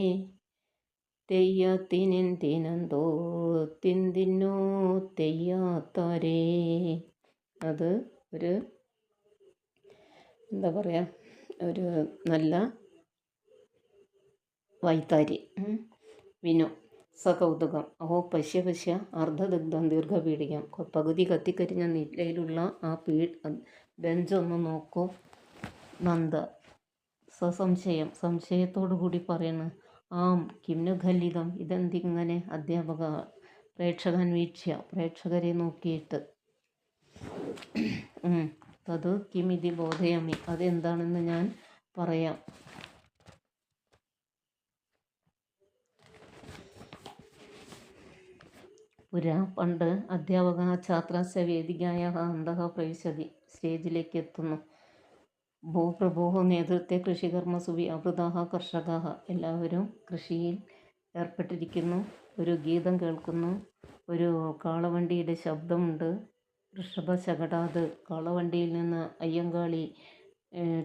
തെയ്യാത്തിനെന്തേനന്തോ തിന്തിന്നോ തെയ്യാത്താരേ. അത് ഒരു എന്താ പറയുക, ഒരു നല്ല വൈത്താരി. വിനു, സകൗതുകം. അഹോ പശ്യ പശ്യ അർദ്ധദഗ്ധം ദീർഘപീഠികം. പകുതി കത്തിക്കരിഞ്ഞ നിലയിലുള്ള ആ ബെഞ്ചൊന്ന് നോക്കൂ. നന്ദ, സസംശയം, സംശയത്തോടു കൂടി പറയണ്. ആം കിംനു ഖല്ലിതം, ഇതെന്തിങ്ങനെ. അധ്യാപക, പ്രേക്ഷകൻ വീക്ഷ്യ, പ്രേക്ഷകരെ നോക്കിയിട്ട്. തത് കിമിതി ബോധയാമി, അതെന്താണെന്ന് ഞാൻ പറയാം. പണ്ട് അധ്യാപക ഛാത്രാശ്ച വേദികായാः അന്തः പ്രവിശതി. സ്റ്റേജിലേക്ക് എത്തുന്നു. ഭൂപ്രഭോः നേതൃത്വേ കൃഷികർമ്മസു വ്യാപൃതാः കർഷകാः. എല്ലാവരും കൃഷിയിൽ ഏർപ്പെട്ടിരിക്കുന്നു. ഒരു ഗീതം കേൾക്കുന്നു. ഒരു കാളവണ്ടിയുടെ ശബ്ദമുണ്ട്. ഋഷഭശകടാത്. കാളവണ്ടിയിൽ നിന്ന് അയ്യങ്കാളി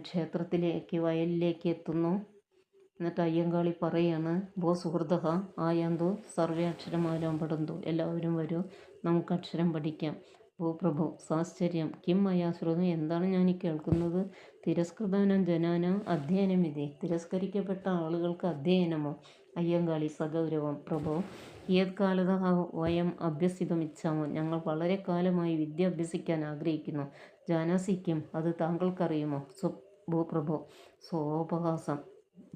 ക്ഷേത്രത്തിലേക്ക് വയലിലേക്ക് എത്തുന്നു. എന്നിട്ട് അയ്യങ്കാളി പറയാണ്, ഭോ സുഹൃദഃ ആയന്തു സർവേ അക്ഷരമാലാം പഠന്തു. എല്ലാവരും വരൂ, നമുക്ക് അക്ഷരം പഠിക്കാം. ഭൂപ്രഭു സാശ്ചര്യം കിം മയാ ശ്രുതം. എന്താണ് ഞാൻ ഈ കേൾക്കുന്നത്? തിരസ്കൃതാനം ജനാനാം അധ്യയനമിതി. തിരസ്കരിക്കപ്പെട്ട ആളുകൾക്ക് അധ്യയനമോ? അയ്യങ്കാളി സഗൗരവം. പ്രഭോ യത് കാലതഃ വയം അഭ്യസിതുമിച്ഛാമോ. ഞങ്ങൾ വളരെ കാലമായി വിദ്യ അഭ്യസിക്കാൻ ആഗ്രഹിക്കുന്നു. ജാനാസിക്കും, അത് താങ്കൾക്കറിയുമോ? ഭൂപ്രഭു സ്വോപഹാസം.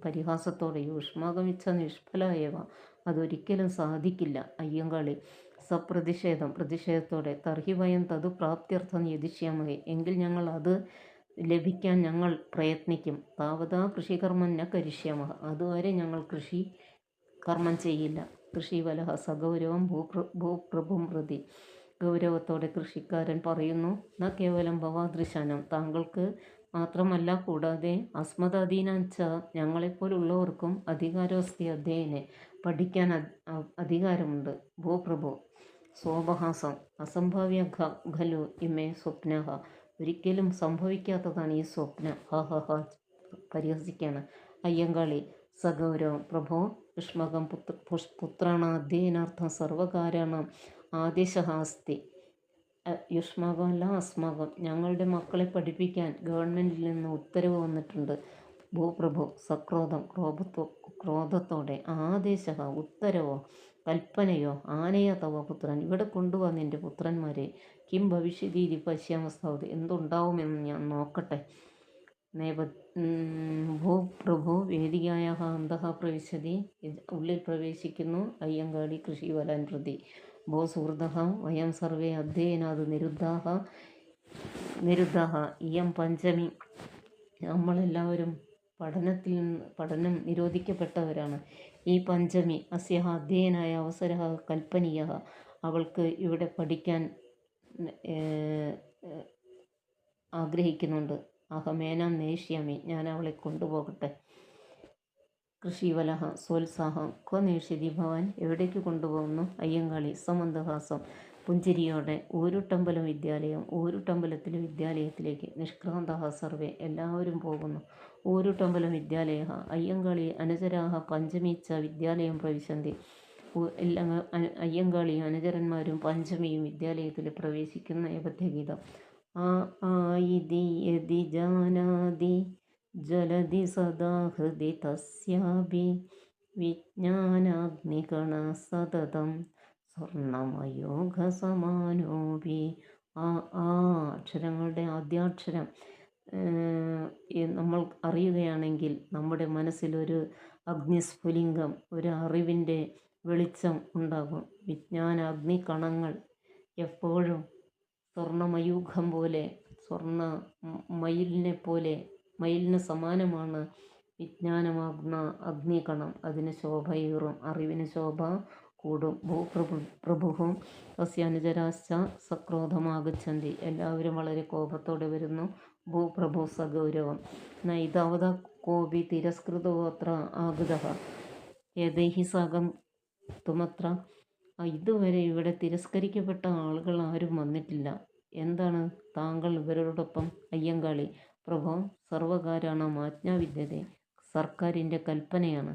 പരിഹാസത്തോടെ. യുഷ്മാകമിച്ഛ നിഷ്ഫലയേവ. അതൊരിക്കലും സാധിക്കില്ല. അയ്യങ്കാളി പ്രതിഷേധത്തോടെ. തർഹി വയം തത് പ്രാപ്ത്യർത്ഥം യതിഷ്യാമഹേ. എങ്കിൽ ഞങ്ങൾ അത് ലഭിക്കാൻ ഞങ്ങൾ പ്രയത്നിക്കും. താവതാ കൃഷികർമ്മം ന കരിഷ്യാമഹ. അതുവരെ ഞങ്ങൾ കൃഷി കർമ്മം ചെയ്യില്ല. കൃഷിവലഹ സഗൗരവം ഭൂപ്രഭും പ്രതി. ഗൗരവത്തോടെ കൃഷിക്കാരൻ പറയുന്നു, ന കേവലം ഭവാദൃശാനം. താങ്കൾക്ക് മാത്രമല്ല, കൂടാതെ അസ്മദാദീനാഞ്ച ഞങ്ങളെപ്പോലുള്ളവർക്കും അധികാരോസ്തി അധ്യയനെ. പഠിക്കാൻ അധികാരമുണ്ട്. ഭൂപ്രഭു സ്വോപഹാസം. അസംഭാവ്യ ഖലു ഇമേ സ്വപ്നഃ. ഒരിക്കലും സംഭവിക്കാത്തതാണ് ഈ സ്വപ്നം. ഹ പരിഹസിക്കാണ്. അയ്യങ്കാളി സഗൗരവം. പ്രഭോ യുഷ്മകം പുത്രാണ അധ്യയനാർത്ഥം സർവകാരാണ ആദേശഃ അസ്തി. യുഷ്മാകമല്ല, അസ്മാകം. ഞങ്ങളുടെ മക്കളെ പഠിപ്പിക്കാൻ ഗവൺമെൻറ്റിൽ നിന്ന് ഉത്തരവ് വന്നിട്ടുണ്ട്. ഭൂപ്രഭു സക്രോധം. ക്രോധത്തോടെ. ആദേശഃ ഉത്തരവോ കൽപ്പനയോ ആനയ തവ പുത്രൻ. ഇവിടെ കൊണ്ടുവാ നിൻ്റെ പുത്രന്മാരെ. കിം ഭവിഷ്യതീതി പശ്യാമസ്താവത്. എന്തുണ്ടാവുമെന്ന് ഞാൻ നോക്കട്ടെ. ഭൂപ്രഭു വേദികായാः അന്തഃ പ്രവിശതി. ഉള്ളിൽ പ്രവേശിക്കുന്നു. അയ്യങ്കാളി കൃഷിവലാൻ പ്രതി. ഭോ സുഹൃദഃ വയം സർവേ അധ്യയനാത് നിരുദ്ധാഃ. ഇയം പഞ്ചമി. നമ്മളെല്ലാവരും പഠനം നിരോധിക്കപ്പെട്ടവരാണ്. ഈ പഞ്ചമി അസ്യഃ അധ്യയനായ അവസരഃ കൽപ്പനീയഃ. അവൾക്ക് ഇവിടെ പഠിക്കാൻ ആഗ്രഹിക്കുന്നുണ്ട്. അഹമേനാം നേഷ്യാമി. ഞാൻ അവളെ കൊണ്ടുപോകട്ടെ. കൃഷിവലഹ സോത്സാഹം. ക്വ നേഷ്യതി ഭവാൻ. എവിടേക്ക് കൊണ്ടുപോകുന്നു? അയ്യങ്കാളി സമന്ദഹാസം. പുഞ്ചിരിയോടെ. ഊരുട്ടമ്പലം വിദ്യാലയം. ഊരുട്ടമ്പലത്തിലെ വിദ്യാലയത്തിലേക്ക്. നിഷ്ക്രാന്തഃ സർവേ. എല്ലാവരും പോകുന്നു. ഊരുട്ടമ്പലം വിദ്യാലയ. അയ്യങ്കാളി അനുചരാഹ പഞ്ചമീച്ച വിദ്യാലയം പ്രവിശന്തി. അയ്യങ്കാളിയും അനുചരന്മാരും പഞ്ചമിയും വിദ്യാലയത്തിൽ പ്രവേശിക്കുന്ന നേപഥ്യഗീതം. ആയിതി യതി ജാനാതി ജലതി സദാ ഹൃദി തസ്യാഭി വിജ്ഞാനാഗ്നികണ സതതം സ്വർണമയൂഖസമാനോഭി. അക്ഷരങ്ങളുടെ ആദ്യാക്ഷരം നമ്മൾ അറിയുകയാണെങ്കിൽ നമ്മുടെ മനസ്സിലൊരു അഗ്നിസ്ഫുലിംഗം, ഒരു അറിവിൻ്റെ വെളിച്ചം ഉണ്ടാകും. വിജ്ഞാനാഗ്നി കണങ്ങൾ എപ്പോഴും സ്വർണമയൂഖം പോലെ, സ്വർണ്ണ മയിലിന് സമാനമാണ് വിജ്ഞാനമാകുന്ന അഗ്നികണം. അതിന് ശോഭയേറും, അറിവിന് ശോഭ കൂടും. ഭൂപ്രഭുവും തസ്യ അനുചരാശ്ച സക്രോധമാഗച്ഛന്തി. എല്ലാവരും വളരെ കോപത്തോടെ വരുന്നു. ഭൂപ്രഭു സഗൗരവം. നൈതാവത കോപി തിരസ്കൃതോ അത്ര ആഗതഃ യഥൈഹി സാകം തുമത്ര. ഇതുവരെ ഇവിടെ തിരസ്കരിക്കപ്പെട്ട ആളുകൾ ആരും വന്നിട്ടില്ല. എന്താണ് താങ്കൾ ഇവരോടൊപ്പം? അയ്യങ്കാളി പ്രഭോ സർവകാരാണ ആജ്ഞാവിദ്യതേ. സർക്കാരിൻ്റെ കൽപ്പനയാണ്.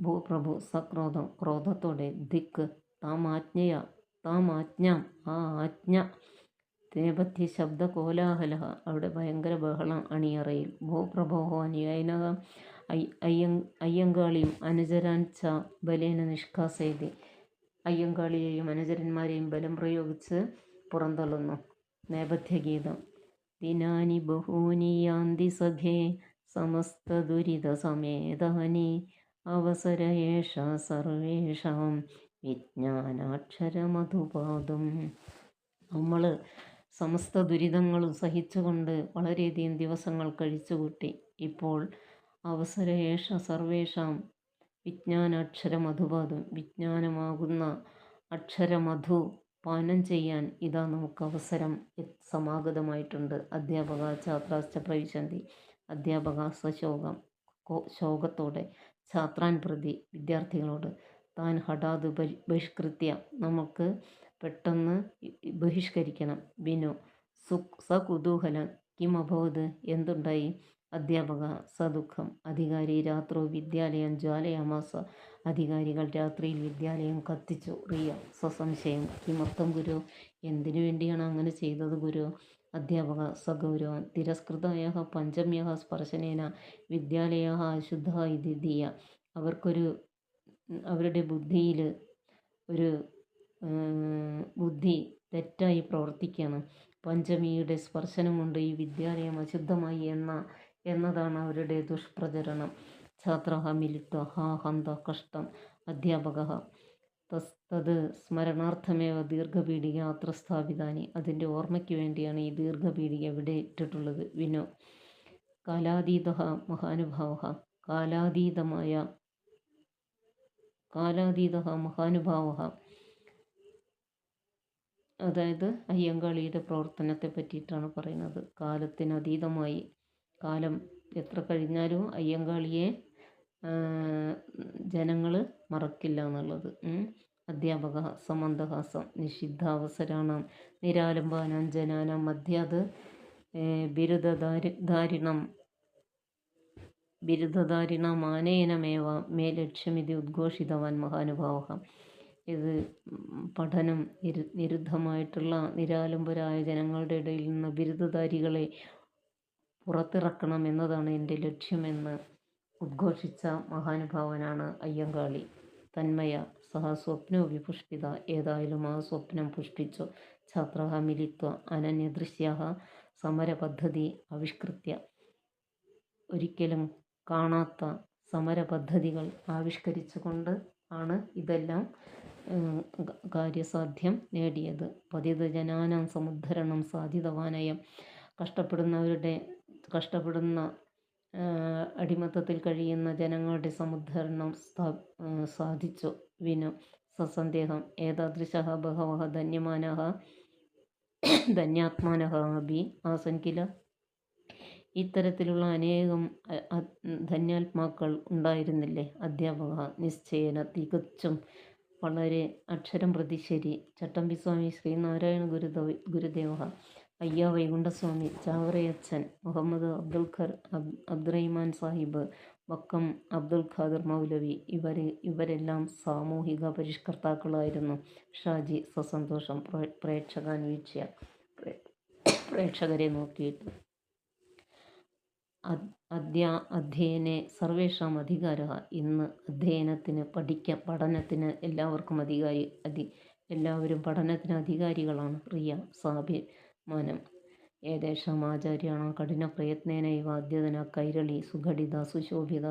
ഭൂപ്രഭു സക്രോധം. ക്രോധത്തോടെ. ദിക്ക് താം ആജ്ഞാം. ആ ആജ്ഞ. നേപഥ്യ ശബ്ദ കോലാഹല. അവിടെ ഭയങ്കര ബഹളം അണിയറയിൽ. ഭൂപ്രഭോഹോ അനുയായിന അയ്യങ്കാളിയും അനുചരാൻ ച ബലേന നിഷ്കാസയതി. അയ്യങ്കാളിയെയും അനുചരന്മാരെയും ബലം പ്രയോഗിച്ച് പുറന്തള്ളുന്നു. നേപഥ്യഗീതം. ദിനാനി ബഹൂനി യാന്തി സഖേ സമസ്ത ദുരിത സമേതാനി അവസര ഏഷ സർവേഷാം വിജ്ഞാനാക്ഷരമധുപാദം. നമ്മൾ സമസ്ത ദുരിതങ്ങളും സഹിച്ചുകൊണ്ട് വളരെയധികം ദിവസങ്ങൾ കഴിച്ചുകൂട്ടി. ഇപ്പോൾ അവസരേഷ സർവേഷാം വിജ്ഞാനാക്ഷരമധുപാദം. വിജ്ഞാനമാകുന്ന അക്ഷരമധു പാനം ചെയ്യാൻ ഇതാ നമുക്ക് അവസരം സമാഗതമായിട്ടുണ്ട്. അധ്യാപക ഛാത്രാശ്ച പ്രവിശന്തി. അധ്യാപക സശോകം ശോകത്തോടെ ഛാത്രാൻ പ്രതി വിദ്യാർത്ഥികളോട് താൻ ഹഠാത് ബഹിഷ്കൃത്യ നമുക്ക് പെട്ടെന്ന് ബഹിഷ്കരിക്കണം. വിനു സകുതൂഹലം കിം അഭവത് എന്തുണ്ടായി? അധ്യാപക സദുഃഖം. അധികാരി രാത്രോ വിദ്യാലയം ജ്വാലയാമാസ. അധികാരികൾ രാത്രിയിൽ വിദ്യാലയം കത്തിച്ചു. റിയ സസംശയം. കിമർത്ഥം ഗുരു? എന്തിനു വേണ്ടിയാണ് അങ്ങനെ ചെയ്തത് ഗുരു? അധ്യാപക സഗൗരവം. തിരസ്കൃതായ പഞ്ചമ്യ സ്പർശനേന വിദ്യാലയ അശുദ്ധ ഇതി ധിയ. അവരുടെ ബുദ്ധിയിൽ ഒരു ബുദ്ധി തെറ്റായി പ്രവർത്തിക്കുകയാണ്. പഞ്ചമിയുടെ സ്പർശനം കൊണ്ട് ഈ വിദ്യാലയം അശുദ്ധമായി എന്നതാണ് അവരുടെ ദുഷ്പ്രചരണം. ഛാത്ര മിലിത്വ ഹാ ഹന്ത കഷ്ടം. അധ്യാപക തത് സ്മരണാർത്ഥമേവ ദീർഘപീഠിക അത്ര സ്ഥാപിതാനി. അതിൻ്റെ ഓർമ്മയ്ക്ക് വേണ്ടിയാണ് ഈ ദീർഘപീഠിക ഇവിടെ ഇട്ടിട്ടുള്ളത്. വിനു കാലാതീത മഹാനുഭാവ. കാലാതീത മഹാനുഭാവ, അതായത് അയ്യങ്കാളിയുടെ പ്രവർത്തനത്തെ പറ്റിയിട്ടാണ് പറയുന്നത്. കാലത്തിനതീതമായി, കാലം എത്ര കഴിഞ്ഞാലും അയ്യങ്കാളിയെ ജനങ്ങൾ മറക്കില്ല എന്നുള്ളത്. അധ്യാപക സമന്തഹാസം. നിഷിദ്ധാവസരാണാം നിരാലംബാനാം ജനാനാം മധ്യാത് ബിരുദധാരിണാം ആനയനമേവ മേ ലക്ഷ്യമിതി ഉദ്ഘോഷിതവാൻ മഹാനുഭാവ. ഇത് പഠനം നിരുദ്ധമായിട്ടുള്ള നിരാലംബരായ ജനങ്ങളുടെ ഇടയിൽ നിന്ന് ബിരുദധാരികളെ പുറത്തിറക്കണം എന്നതാണ് എൻ്റെ ലക്ഷ്യമെന്ന് ഉദ്ഘോഷിച്ച മഹാനുഭാവനാണ് അയ്യങ്കാളി. തന്മയ സഹ സ്വപ്നോ വിപുഷ്പിത. ഏതായാലും ആ സ്വപ്നം പുഷ്പിച്ചു. ഛാത്ര മിലിത്വ അനന്യദൃശ്യ സമരപദ്ധതി ആവിഷ്കൃത്യ. ഒരിക്കലും കാണാത്ത സമരപദ്ധതികൾ ആവിഷ്കരിച്ചുകൊണ്ട് ആണ് ഇതെല്ലാം കാര്യസാധ്യം നേടിയത്. പതിതജനാനാം സമുദ്ധരണം സാധിതവാനയം. കഷ്ടപ്പെടുന്ന അടിമത്തത്തിൽ കഴിയുന്ന ജനങ്ങളുടെ സമുദ്ധരണം സാധിച്ചു. വിനു സസന്ദേഹം. ഏതാദൃശ ബഹവ ധന്യാത്മാനഃ അപി ആസൻ കില. ഇത്തരത്തിലുള്ള അനേകം ധന്യാത്മാക്കൾ ഉണ്ടായിരുന്നില്ലേ? അധ്യാപക നിശ്ചയേന തികച്ചും വളരെ അക്ഷരം പ്രതി ശരി. ചട്ടമ്പിസ്വാമി ശ്രീനാരായണ ഗുരുദേവ. അയ്യ വൈകുണ്ഠസ്വാമി, ചാവറയച്ചൻ, മുഹമ്മദ് അബ്ദുറഹിമാൻ സാഹിബ്, വക്കം അബ്ദുൽ ഖാദർ മൗലവി ഇവരെല്ലാം സാമൂഹിക പരിഷ്കർത്താക്കളായിരുന്നു. ഷാജി സസന്തോഷം. പ്രേക്ഷകരെ നോക്കിയിട്ട് അധ്യയനെ സർവേഷാം അധികാര. ഇന്ന് അധ്യയനത്തിന് പഠനത്തിന് എല്ലാവർക്കും എല്ലാവരും പഠനത്തിന് അധികാരികളാണ്. റിയ സ്വാഭിമാനം. ഏതേഷാം ആചാര്യാണാം കഠിന പ്രയത്നേന ഇവ അദ്യതന കൈരളി സുഘടിത സുശോഭിത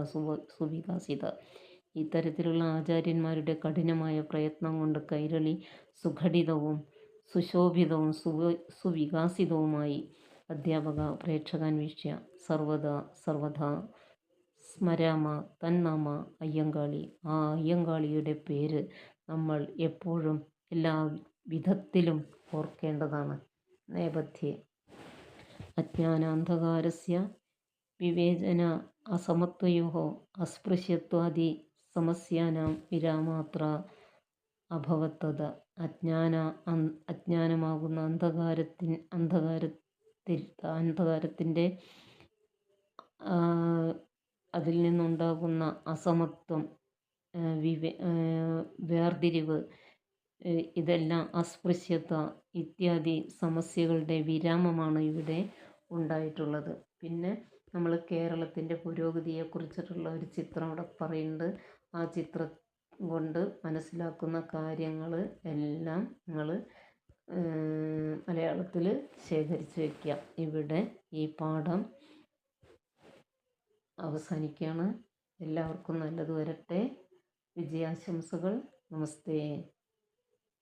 സുവികാസിത. ഇത്തരത്തിലുള്ള ആചാര്യന്മാരുടെ കഠിനമായ പ്രയത്നം കൊണ്ട് കൈരളി സുഘടിതവും സുശോഭിതവും സുവികാസിതവുമായി. അധ്യാപക പ്രേക്ഷകാന്വേഷ്യ സർവഥാ സ്മരാമ തന്നാമ അയ്യങ്കാളി. ആ അയ്യങ്കാളിയുടെ പേര് നമ്മൾ എപ്പോഴും എല്ലാ വിധത്തിലും ഓർക്കേണ്ടതാണ്. നേപഥ്യേ അജ്ഞാനാന്ധകാരസ്യ വിവേചന അസമത്വയോഃ അസ്പൃശ്യത്വാദി സമസ്യാനാം വിരാമാത്ര അഭവത്തത്. അജ്ഞാനമാകുന്ന അന്ധകാരത്തിൻ്റെ അതിൽ നിന്നുണ്ടാകുന്ന അസമത്വം, വേർതിരിവ്, ഇതെല്ലാം അസ്പൃശ്യത ഇത്യാദി സമസ്യകളുടെ വിരാമമാണ് ഇവിടെ ഉണ്ടായിട്ടുള്ളത്. പിന്നെ നമ്മൾ കേരളത്തിൻ്റെ പുരോഗതിയെക്കുറിച്ചിട്ടുള്ള ഒരു ചിത്രം ഇവിടെ പറയുന്നുണ്ട്. ആ ചിത്രം കൊണ്ട് മനസ്സിലാക്കുന്ന കാര്യങ്ങൾ എല്ലാം നിങ്ങൾ മലയാളത്തിൽ ശേഖരിച്ച് വയ്ക്കുക. ഇവിടെ ഈ പാഠം അവസാനിക്കുകയാണ്. എല്ലാവർക്കും നല്ലത് വരട്ടെ. വിജയാശംസകൾ. നമസ്തേ.